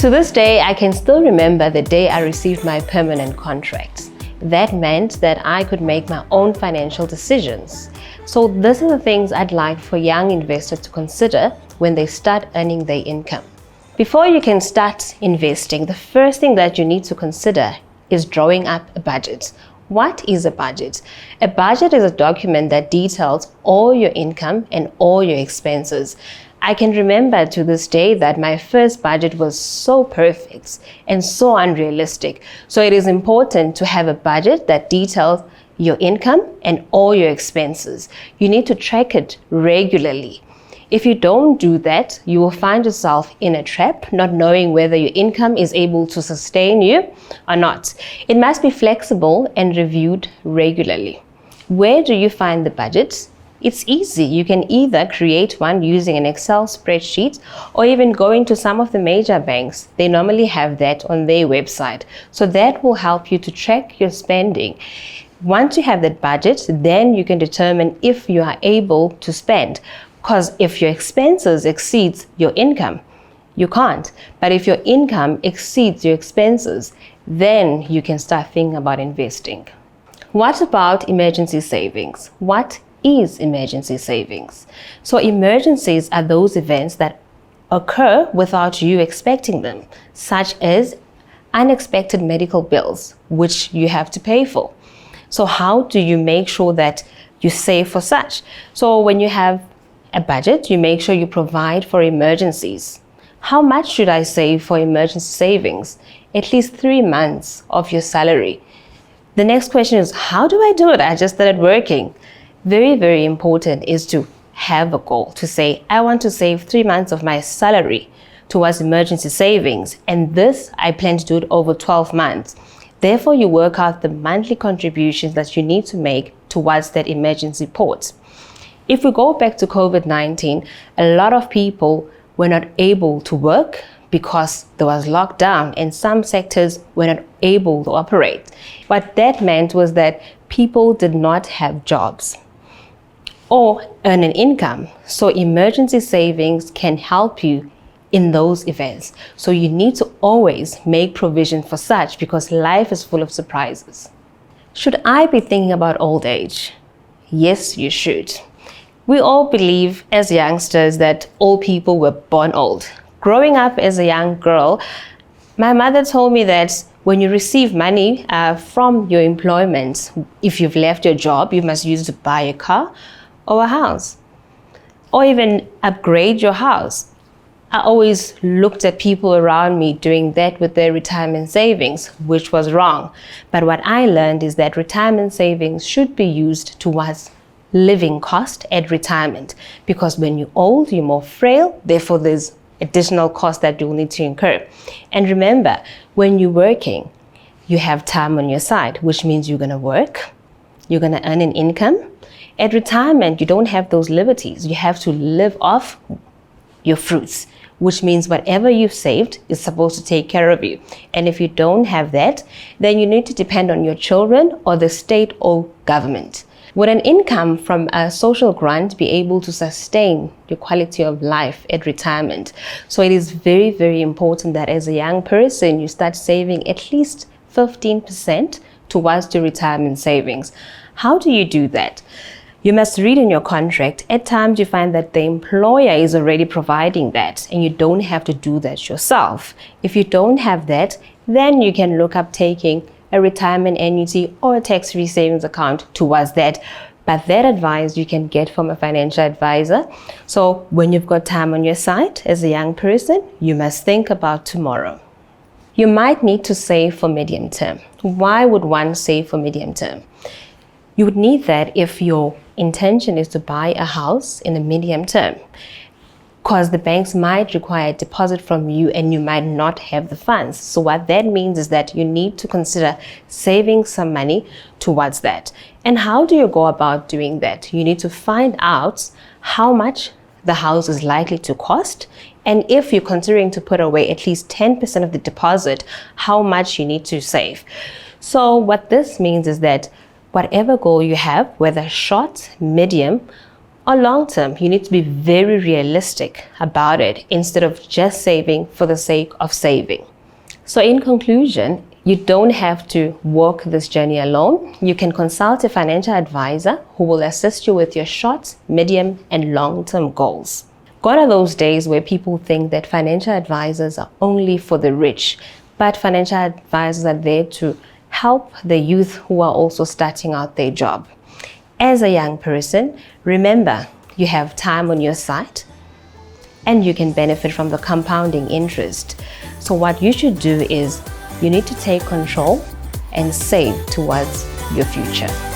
To this day, I can still remember the day I received my permanent contract. That meant that I could make my own financial decisions. So these are the things I'd like for young investors to consider when they start earning their income. Before you can start investing, the first thing that you need to consider is drawing up a budget. What is a budget? A budget is a document that details all your income and all your expenses. I can remember to this day that my first budget was so perfect and so unrealistic. So it is important to have a budget that details your income and all your expenses. You need to track it regularly. If you don't do that, you will find yourself in a trap, not knowing whether your income is able to sustain you or not. It must be flexible and reviewed regularly. Where do you find the budget? It's easy. You can either create one using an Excel spreadsheet or even going to some of the major banks. They normally have that on their website. So that will help you to track your spending. Once you have that budget, then you can determine if you are able to spend. Because if your expenses exceeds your income, you can't. But if your income exceeds your expenses, then you can start thinking about investing. What about emergency savings? What is emergency savings? So emergencies are those events that occur without you expecting them, such as unexpected medical bills, which you have to pay for. So how do you make sure that you save for such? So when you have a budget, you make sure you provide for emergencies. How much should I save for emergency savings? At least 3 months of your salary. The next question is, how do I do it? I just started working. Very, very important is to have a goal, to say, I want to save 3 months of my salary towards emergency savings. And this, I plan to do it over 12 months. Therefore, you work out the monthly contributions that you need to make towards that emergency pot. If we go back to COVID-19, a lot of people were not able to work because there was lockdown and some sectors were not able to operate. What that meant was that people did not have jobs or earn an income. So emergency savings can help you in those events. So you need to always make provision for such because life is full of surprises. Should I be thinking about old age? Yes, you should. We all believe as youngsters that old people were born old. Growing up as a young girl, my mother told me that when you receive money from your employment, if you've left your job, you must use it to buy a car or a house, or even upgrade your house. I always looked at people around me doing that with their retirement savings, which was wrong. But what I learned is that retirement savings should be used towards living cost at retirement, because when you're old, you're more frail, therefore there's additional cost that you'll need to incur. And remember, when you're working, you have time on your side, which means you're going to work, you're going to earn an income. At retirement, you don't have those liberties. You have to live off your fruits, which means whatever you've saved is supposed to take care of you. And if you don't have that, then you need to depend on your children or the state or government. Would an income from a social grant be able to sustain your quality of life at retirement? So it is very, very important that as a young person, you start saving at least 15% towards your retirement savings. How do you do that? You must read in your contract. At times you find that the employer is already providing that and you don't have to do that yourself. If you don't have that, then you can look up taking a retirement annuity or a tax-free savings account towards that. But that advice you can get from a financial advisor. So when you've got time on your side as a young person, you must think about tomorrow. You might need to save for medium term. Why would one save for medium term? You would need that if your intention is to buy a house in the medium term, because the banks might require a deposit from you and you might not have the funds. So what that means is that you need to consider saving some money towards that. And how do you go about doing that? You need to find out how much the house is likely to cost, and if you're considering to put away at least 10% of the deposit, how much you need to save. So what this means is that whatever goal you have, whether short, medium, or long term, you need to be very realistic about it instead of just saving for the sake of saving. So in conclusion, you don't have to walk this journey alone. You can consult a financial advisor who will assist you with your short, medium, and long-term goals. Gone are those days where people think that financial advisors are only for the rich, but financial advisors are there to help the youth who are also starting out their job. As a young person, remember, you have time on your side and you can benefit from the compounding interest. So what you should do is you need to take control and save towards your future.